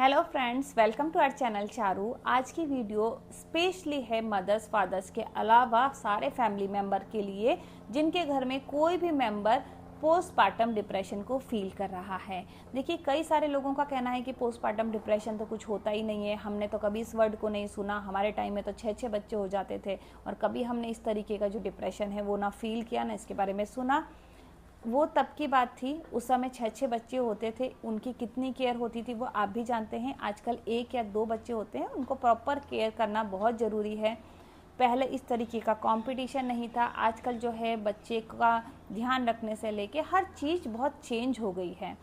Hello friends, welcome to our channel Charu. आज की video specially है मदर्स फादर्स के अलावा सारे फैमिली मेंबर के लिए जिनके घर में कोई भी मेंबर पोस्टपार्टम डिप्रेशन को फील कर रहा है। देखिए, कई सारे लोगों का कहना है कि पोस्टपार्टम डिप्रेशन तो कुछ होता ही नहीं है, हमने तो कभी इस वर्ड को नहीं सुना, हमारे टाइम में तो 6-6 बच्चे हो जाते थे और कभी हमने इस तरीके का जो डिप्रेशन है वो ना फील किया ना इसके बारे में सुना। वो तब की बात थी, उस समय 6-6 बच्चे होते थे, उनकी कितनी केयर होती थी वो आप भी जानते हैं। आजकल 1 या 2 बच्चे होते हैं, उनको प्रॉपर केयर करना बहुत ज़रूरी है। पहले इस तरीके का कंपटीशन नहीं था, आजकल जो है बच्चे का ध्यान रखने से लेके हर चीज़ बहुत चेंज हो गई है।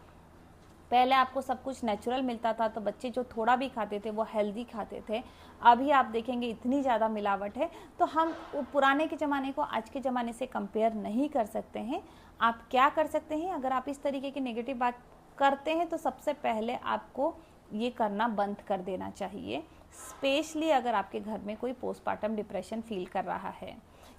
पहले आपको सब कुछ नेचुरल मिलता था तो बच्चे जो थोड़ा भी खाते थे वो हेल्दी खाते थे। अभी आप देखेंगे इतनी ज़्यादा मिलावट है, तो हम पुराने के ज़माने को आज के ज़माने से कंपेयर नहीं कर सकते हैं। आप क्या कर सकते हैं, अगर आप इस तरीके की नेगेटिव बात करते हैं तो सबसे पहले आपको ये करना बंद कर देना चाहिए, स्पेशली अगर आपके घर में कोई पोस्टपार्टम डिप्रेशन फील कर रहा है।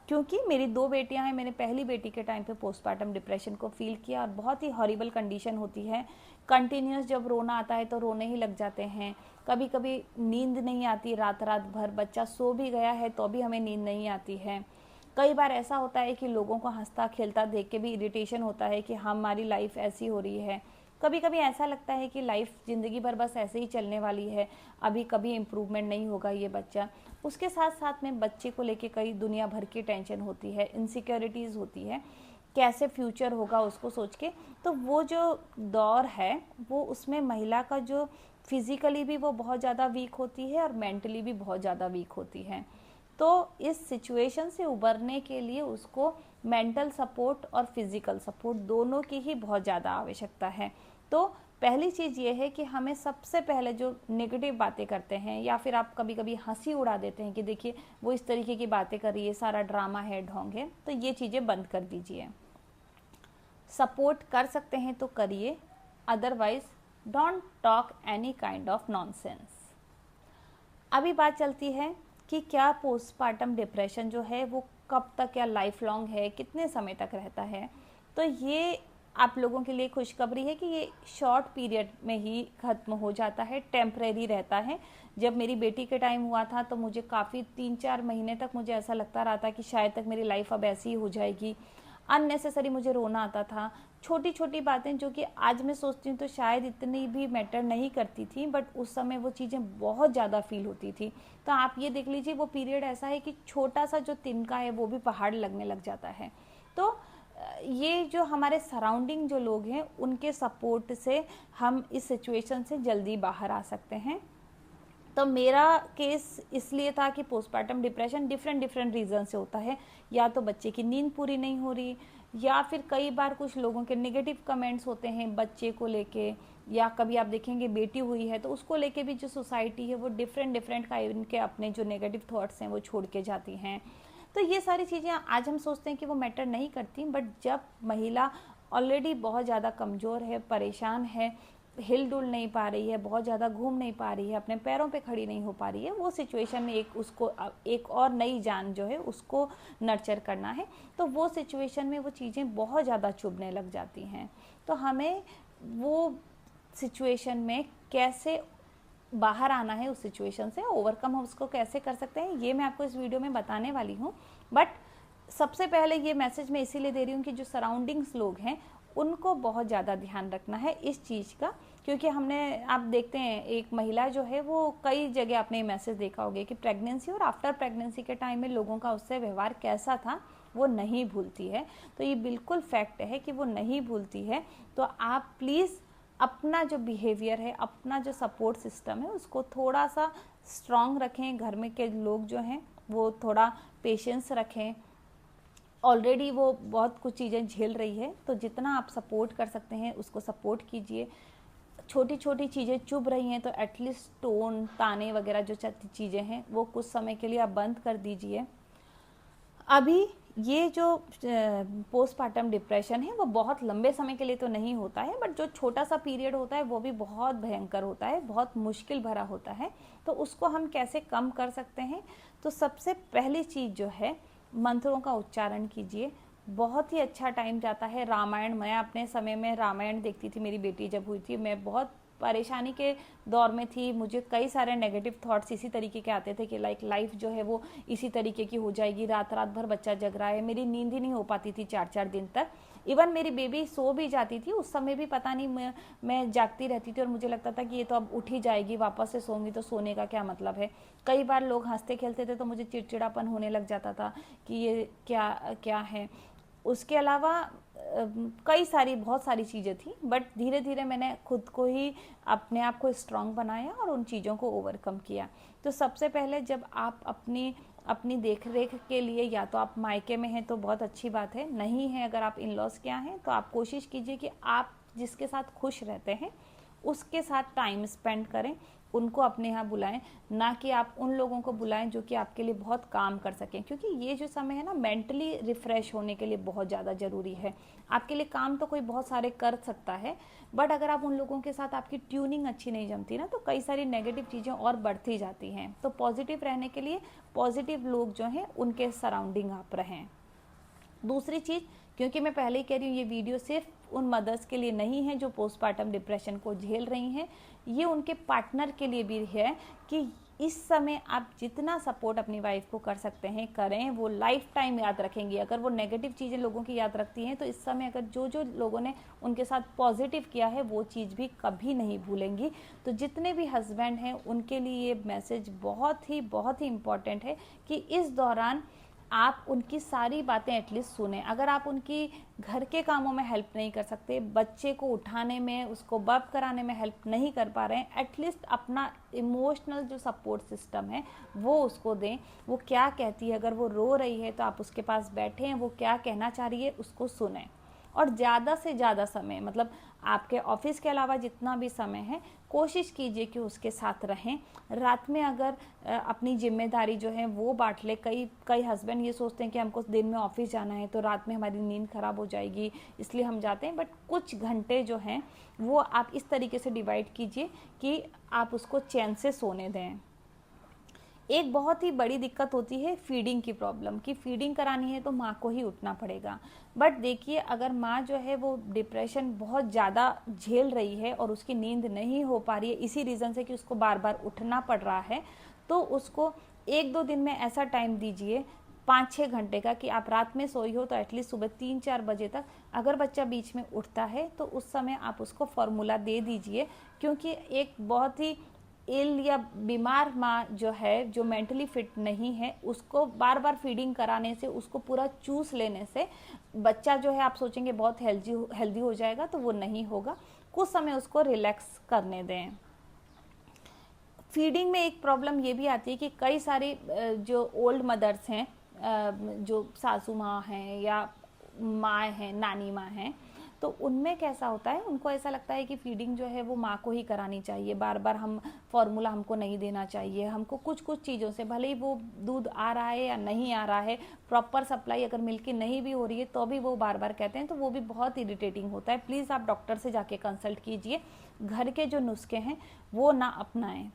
क्योंकि मेरी 2 बेटियां हैं, मैंने पहली बेटी के टाइम पे पोस्टपार्टम डिप्रेशन को फील किया और बहुत ही हॉरिबल कंडीशन होती है। कंटिन्यूस जब रोना आता है तो रोने ही लग जाते हैं। कभी कभी नींद नहीं आती, रात रात भर बच्चा सो भी गया है तो भी हमें नींद नहीं आती है। कई बार ऐसा होता है कि लोगों को हंसता खेलता देख के भी इरिटेशन होता है कि हमारी लाइफ ऐसी हो रही है। कभी कभी ऐसा लगता है कि लाइफ ज़िंदगी भर बस ऐसे ही चलने वाली है, अभी कभी इम्प्रूवमेंट नहीं होगा ये बच्चा। उसके साथ साथ में बच्चे को लेके कई दुनिया भर की टेंशन होती है, इनसिक्योरिटीज़ होती है, कैसे फ्यूचर होगा उसको सोच के। तो वो जो दौर है वो उसमें महिला का जो फिज़िकली भी वो बहुत ज़्यादा वीक होती है और मेंटली भी बहुत ज़्यादा वीक होती है। तो इस सिचुएशन से उबरने के लिए उसको मेंटल सपोर्ट और फिज़िकल सपोर्ट दोनों की ही बहुत ज़्यादा आवश्यकता है। तो पहली चीज़ ये है कि हमें सबसे पहले जो नेगेटिव बातें करते हैं या फिर आप कभी कभी हंसी उड़ा देते हैं कि देखिए वो इस तरीके की बातें कर रही है, सारा ड्रामा है, ढोंग है, तो ये चीज़ें बंद कर दीजिए। सपोर्ट कर सकते हैं तो करिए, otherwise don't talk any kind of nonsense. अभी बात चलती है कि क्या पोस्टपार्टम डिप्रेशन जो है वो कब तक या लाइफ लॉन्ग है, कितने समय तक रहता है। तो ये आप लोगों के लिए खुशखबरी है कि ये शॉर्ट पीरियड में ही ख़त्म हो जाता है, टेम्परेरी रहता है। जब मेरी बेटी के टाइम हुआ था तो मुझे काफ़ी 3-4 महीने तक मुझे ऐसा लगता रहा था कि शायद तक मेरी लाइफ अब ऐसी ही हो जाएगी। अननेसेसरी मुझे रोना आता था, छोटी छोटी बातें जो कि आज मैं सोचती हूँ तो शायद इतनी भी मैटर नहीं करती थी, बट उस समय वो चीज़ें बहुत ज़्यादा फील होती थी। तो आप ये देख लीजिए, वो पीरियड ऐसा है कि छोटा सा जो तिनका है वो भी पहाड़ लगने लग जाता है। तो ये जो हमारे सराउंडिंग जो लोग हैं उनके सपोर्ट से हम इस सिचुएशन से जल्दी बाहर आ सकते हैं। तो मेरा केस इसलिए था कि पोस्टपार्टम डिप्रेशन डिफरेंट रीज़न से होता है, या तो बच्चे की नींद पूरी नहीं हो रही, या फिर कई बार कुछ लोगों के नेगेटिव कमेंट्स होते हैं बच्चे को लेके, या कभी आप देखेंगे बेटी हुई है तो उसको लेके भी जो सोसाइटी है वो डिफरेंट काइंड के अपने जो नेगेटिव थॉट्स हैं वो छोड़ के जाती हैं। तो ये सारी चीज़ें आज हम सोचते हैं कि वो मैटर नहीं करती, बट जब महिला ऑलरेडी बहुत ज़्यादा कमज़ोर है, परेशान है, हिल डुल नहीं पा रही है, बहुत ज़्यादा घूम नहीं पा रही है, अपने पैरों पे खड़ी नहीं हो पा रही है, वो सिचुएशन में एक और नई जान जो है उसको नर्चर करना है। तो वो सिचुएशन में वो चीज़ें बहुत ज़्यादा चुभने लग जाती हैं। तो हमें वो सिचुएशन में कैसे बाहर आना है, उस सिचुएशन से ओवरकम हम उसको कैसे कर सकते हैं, ये मैं आपको इस वीडियो में बताने वाली हूँ। बट सबसे पहले ये मैसेज मैं इसीलिए दे रही हूँ कि जो सराउंडिंग्स लोग हैं उनको बहुत ज़्यादा ध्यान रखना है इस चीज़ का। क्योंकि आप देखते हैं एक महिला जो है वो कई जगह आपने मैसेज देखा होगा कि प्रेगनेंसी और आफ्टर प्रेगनेंसी के टाइम में लोगों का उससे व्यवहार कैसा था वो नहीं भूलती है। तो ये बिल्कुल फैक्ट है कि वो नहीं भूलती है। तो आप प्लीज़ अपना जो बिहेवियर है, अपना जो सपोर्ट सिस्टम है उसको थोड़ा सा स्ट्रॉन्ग रखें। घर में के लोग जो हैं वो थोड़ा पेशेंस रखें, ऑलरेडी वो बहुत कुछ चीज़ें झेल रही है, तो जितना आप सपोर्ट कर सकते हैं उसको सपोर्ट कीजिए। छोटी छोटी चीज़ें चुभ रही हैं तो एटलीस्ट टोन ताने वगैरह जो चीज़ें हैं वो कुछ समय के लिए आप बंद कर दीजिए। अभी ये जो पोस्टपार्टम डिप्रेशन है वो बहुत लंबे समय के लिए तो नहीं होता है, बट जो छोटा सा पीरियड होता है वो भी बहुत भयंकर होता है, बहुत मुश्किल भरा होता है। तो उसको हम कैसे कम कर सकते हैं, तो सबसे पहली चीज़ जो है मंत्रों का उच्चारण कीजिए। बहुत ही अच्छा टाइम जाता है। रामायण, मैं अपने समय में रामायण देखती थी, मेरी बेटी जब हुई थी मैं बहुत परेशानी के दौर में थी, मुझे कई सारे नेगेटिव थॉट्स इसी तरीके के आते थे कि लाइफ जो है वो इसी तरीके की हो जाएगी, रात रात भर बच्चा जग रहा है, मेरी नींद ही नहीं हो पाती थी 4-4 दिन तक। इवन मेरी बेबी सो भी जाती थी उस समय भी पता नहीं मैं जागती रहती थी और मुझे लगता था कि ये तो अब उठ ही जाएगी, वापस से सोऊंगी तो सोने का क्या मतलब है। कई बार लोग हंसते खेलते थे तो मुझे चिड़चिड़ापन होने लग जाता था कि ये क्या क्या है। उसके अलावा बहुत सारी चीज़ें थी, बट धीरे धीरे मैंने खुद को ही अपने आप को स्ट्रांग बनाया और उन चीज़ों को ओवरकम किया। तो सबसे पहले जब आप अपनी देख रेख के लिए या तो आप मायके में हैं तो बहुत अच्छी बात है, नहीं है अगर आप इन लॉज के यहाँ हैं तो आप कोशिश कीजिए कि आप जिसके साथ खुश रहते हैं उसके साथ टाइम स्पेंड करें, उनको अपने यहाँ बुलाएं, ना कि आप उन लोगों को बुलाएं जो कि आपके लिए बहुत काम कर सकें, क्योंकि ये जो समय है ना मेंटली रिफ्रेश होने के लिए बहुत ज़्यादा ज़रूरी है। आपके लिए काम तो कोई बहुत सारे कर सकता है, बट अगर आप उन लोगों के साथ आपकी ट्यूनिंग अच्छी नहीं जमती ना तो कई सारी नेगेटिव चीज़ें और बढ़ती जाती हैं। तो पॉजिटिव रहने के लिए पॉजिटिव लोग जो हैं उनके सराउंडिंग आप रहें। दूसरी चीज़, क्योंकि मैं पहले ही कह रही हूँ ये वीडियो सिर्फ उन मदर्स के लिए नहीं है जो पोस्टपार्टम डिप्रेशन को झेल रही हैं, ये उनके पार्टनर के लिए भी है कि इस समय आप जितना सपोर्ट अपनी वाइफ को कर सकते हैं करें, वो लाइफ टाइम याद रखेंगी। अगर वो नेगेटिव चीज़ें लोगों की याद रखती हैं तो इस समय अगर जो लोगों ने उनके साथ पॉजिटिव किया है वो चीज़ भी कभी नहीं भूलेंगी। तो जितने भी हस्बैंड हैं उनके लिए ये मैसेज बहुत ही इम्पॉर्टेंट है कि इस दौरान आप उनकी सारी बातें एटलीस्ट सुने। अगर आप उनकी घर के कामों में हेल्प नहीं कर सकते, बच्चे को उठाने में, उसको बर्प कराने में हेल्प नहीं कर पा रहे हैं, एटलीस्ट अपना इमोशनल जो सपोर्ट सिस्टम है वो उसको दें। वो क्या कहती है, अगर वो रो रही है तो आप उसके पास बैठे हैं, वो क्या कहना चाह रही है उसको सुने। और ज़्यादा से ज़्यादा समय, मतलब आपके ऑफिस के अलावा जितना भी समय है कोशिश कीजिए कि उसके साथ रहें। रात में अगर अपनी जिम्मेदारी जो है वो बांट ले। कई हस्बैंड ये सोचते हैं कि हमको दिन में ऑफिस जाना है तो रात में हमारी नींद खराब हो जाएगी इसलिए हम जाते हैं, बट कुछ घंटे जो हैं वो आप इस तरीके से डिवाइड कीजिए कि आप उसको चैन से सोने दें। एक बहुत ही बड़ी दिक्कत होती है फीडिंग की प्रॉब्लम, कि फीडिंग करानी है तो माँ को ही उठना पड़ेगा। बट देखिए अगर माँ जो है वो डिप्रेशन बहुत ज़्यादा झेल रही है और उसकी नींद नहीं हो पा रही है इसी रीज़न से कि उसको बार बार उठना पड़ रहा है, तो उसको 1-2 दिन में ऐसा टाइम दीजिए 5-6 घंटे का कि आप रात में सोई हो तो एटलीस्ट सुबह 3-4 बजे तक अगर बच्चा बीच में उठता है तो उस समय आप उसको फॉर्मूला दे दीजिए। क्योंकि एक बहुत ही इल या बीमार माँ जो है, जो मेंटली फिट नहीं है, उसको बार बार फीडिंग कराने से, उसको पूरा चूस लेने से बच्चा जो है आप सोचेंगे बहुत हेल्दी हो जाएगा, तो वो नहीं होगा। कुछ समय उसको रिलैक्स करने दें। फीडिंग में एक प्रॉब्लम ये भी आती है कि कई सारी जो ओल्ड मदर्स हैं, जो सासू माँ हैं या माँ हैं, नानी माँ हैं, तो उनमें कैसा होता है, उनको ऐसा लगता है कि फीडिंग जो है वो माँ को ही करानी चाहिए, बार बार हम फॉर्मूला हमको नहीं देना चाहिए, हमको कुछ चीज़ों से, भले ही वो दूध आ रहा है या नहीं आ रहा है, प्रॉपर सप्लाई अगर मिल्क की नहीं भी हो रही है तो भी वो बार बार कहते हैं, तो वो भी बहुत इरिटेटिंग होता है। प्लीज़ आप डॉक्टर से जाके कंसल्ट कीजिए, घर के जो नुस्खे हैं वो ना अपनाएं।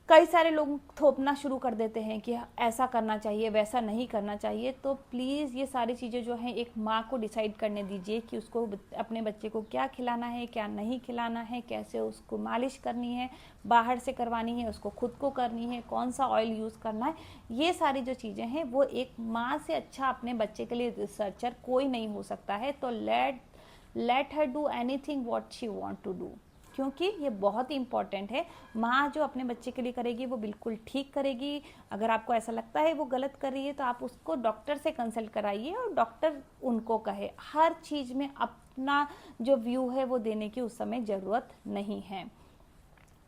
कई सारे लोग थोपना शुरू कर देते हैं कि ऐसा करना चाहिए, वैसा नहीं करना चाहिए। तो प्लीज़ ये सारी चीज़ें जो हैं एक माँ को डिसाइड करने दीजिए कि उसको अपने बच्चे को क्या खिलाना है, क्या नहीं खिलाना है, कैसे उसको मालिश करनी है, बाहर से करवानी है, उसको खुद को करनी है, कौन सा ऑयल यूज़ करना है। ये सारी जो चीज़ें हैं वो एक माँ से अच्छा अपने बच्चे के लिए रिसर्चर कोई नहीं हो सकता है। तो let her do anything what she want to do, क्योंकि ये बहुत ही इंपॉर्टेंट है। माँ जो अपने बच्चे के लिए करेगी वो बिल्कुल ठीक करेगी। अगर आपको ऐसा लगता है वो गलत कर रही है तो आप उसको डॉक्टर से कंसल्ट कराइए और डॉक्टर उनको कहे। हर चीज़ में अपना जो व्यू है वो देने की उस समय ज़रूरत नहीं है।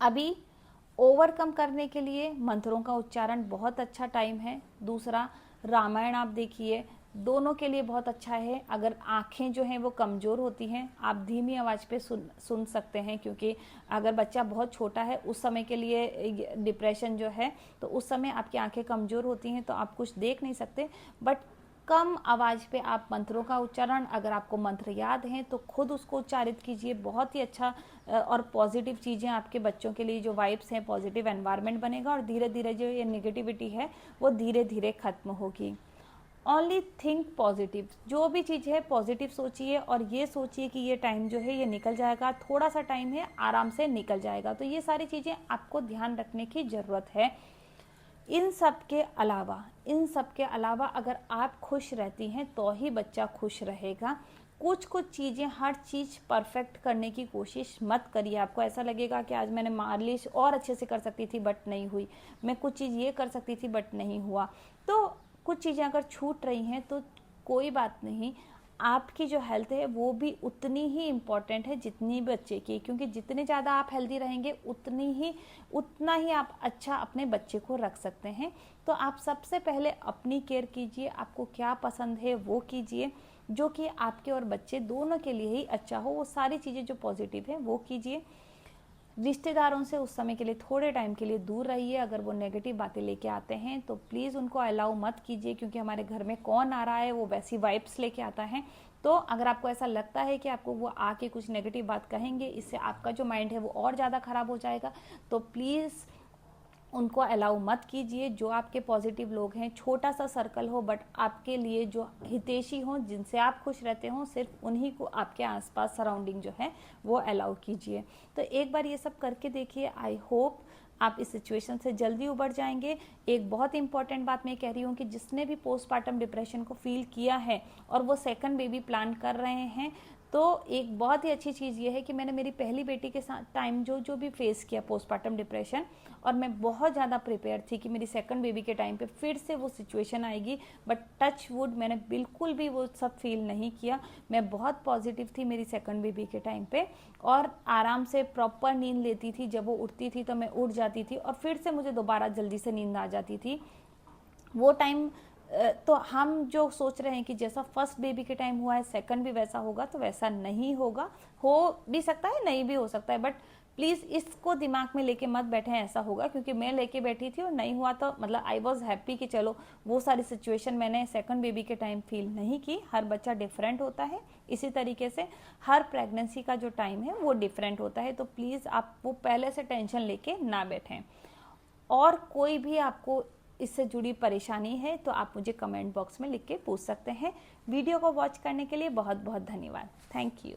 अभी ओवरकम करने के लिए मंत्रों का उच्चारण बहुत अच्छा टाइम है। दूसरा, रामायण आप देखिए, दोनों के लिए बहुत अच्छा है। अगर आँखें जो हैं वो कमज़ोर होती हैं, आप धीमी आवाज़ पे सुन सकते हैं, क्योंकि अगर बच्चा बहुत छोटा है उस समय के लिए डिप्रेशन जो है, तो उस समय आपकी आँखें कमज़ोर होती हैं तो आप कुछ देख नहीं सकते। बट कम आवाज़ पे आप मंत्रों का उच्चारण, अगर आपको मंत्र याद हैं तो खुद उसको उच्चारित कीजिए। बहुत ही अच्छा और पॉजिटिव चीज़ें आपके बच्चों के लिए, जो वाइब्स हैं, पॉजिटिव एनवायरनमेंट बनेगा और धीरे धीरे जो ये नेगेटिविटी है वो धीरे धीरे ख़त्म होगी। ओनली थिंक पॉजिटिव, जो भी चीज़ है पॉजिटिव सोचिए और ये सोचिए कि ये टाइम जो है ये निकल जाएगा, थोड़ा सा टाइम है, आराम से निकल जाएगा। तो ये सारी चीज़ें आपको ध्यान रखने की ज़रूरत है। इन सब के अलावा अगर आप खुश रहती हैं तो ही बच्चा खुश रहेगा। कुछ चीज़ें, हर चीज़ परफेक्ट करने की कोशिश मत करिए। आपको ऐसा लगेगा कि आज मैंने मालिश और अच्छे से कर सकती थी बट नहीं हुई, मैं कुछ चीज़ ये कर सकती थी बट नहीं हुआ। तो कुछ चीज़ें अगर छूट रही हैं तो कोई बात नहीं, आपकी जो हेल्थ है वो भी उतनी ही इम्पॉर्टेंट है जितनी बच्चे की, क्योंकि जितने ज़्यादा आप हेल्दी रहेंगे उतना ही आप अच्छा अपने बच्चे को रख सकते हैं। तो आप सबसे पहले अपनी केयर कीजिए, आपको क्या पसंद है वो कीजिए, जो कि आपके और बच्चे दोनों के लिए ही अच्छा हो। वो सारी चीज़ें जो पॉजिटिव है वो कीजिए। रिश्तेदारों से उस समय के लिए, थोड़े टाइम के लिए दूर रहिए। अगर वो नेगेटिव बातें लेके आते हैं तो प्लीज़ उनको अलाउ मत कीजिए, क्योंकि हमारे घर में कौन आ रहा है वो वैसी वाइब्स लेके आता है। तो अगर आपको ऐसा लगता है कि आपको वो आके कुछ नेगेटिव बात कहेंगे, इससे आपका जो माइंड है वो और ज़्यादा ख़राब हो जाएगा, तो प्लीज़ उनको अलाउ मत कीजिए। जो आपके पॉजिटिव लोग हैं, छोटा सा सर्कल हो बट आपके लिए जो हितैषी हों, जिनसे आप खुश रहते हों, सिर्फ उन्हीं को आपके आसपास सराउंडिंग जो है वो अलाउ कीजिए। तो एक बार ये सब करके देखिए, आई होप आप इस सिचुएशन से जल्दी उबर जाएंगे। एक बहुत इंपॉर्टेंट बात मैं कह रही हूँ कि जिसने भी पोस्टपार्टम डिप्रेशन को फील किया है और वो सेकंड बेबी प्लान कर रहे हैं, तो एक बहुत ही अच्छी चीज़ ये है कि मैंने मेरी पहली बेटी के साथ टाइम जो भी फेस किया पोस्टपार्टम डिप्रेशन, और मैं बहुत ज़्यादा प्रिपेयर थी कि मेरी सेकंड बेबी के टाइम पे फिर से वो सिचुएशन आएगी, बट टच वुड मैंने बिल्कुल भी वो सब फील नहीं किया। मैं बहुत पॉजिटिव थी मेरी सेकंड बेबी के टाइम पे, और आराम से प्रॉपर नींद लेती थी। जब वो उठती थी तो मैं उठ जाती थी और फिर से मुझे दोबारा जल्दी से नींद आ जाती थी। वो टाइम, तो हम जो सोच रहे हैं कि जैसा फर्स्ट बेबी के टाइम हुआ है सेकंड भी वैसा होगा, तो वैसा नहीं होगा। हो भी सकता है, नहीं भी हो सकता है, बट प्लीज़ इसको दिमाग में लेके मत बैठे ऐसा होगा, क्योंकि मैं लेके बैठी थी और नहीं हुआ तो मतलब आई वॉज हैप्पी कि चलो वो सारी सिचुएशन मैंने सेकंड बेबी के टाइम फील नहीं की। हर बच्चा डिफरेंट होता है, इसी तरीके से हर प्रेगनेंसी का जो टाइम है वो डिफरेंट होता है। तो प्लीज़ आप वो पहले से टेंशन लेके ना बैठें। और कोई भी आपको इससे जुड़ी परेशानी है तो आप मुझे कमेंट बॉक्स में लिख के पूछ सकते हैं। वीडियो को वॉच करने के लिए बहुत बहुत धन्यवाद। Thank you.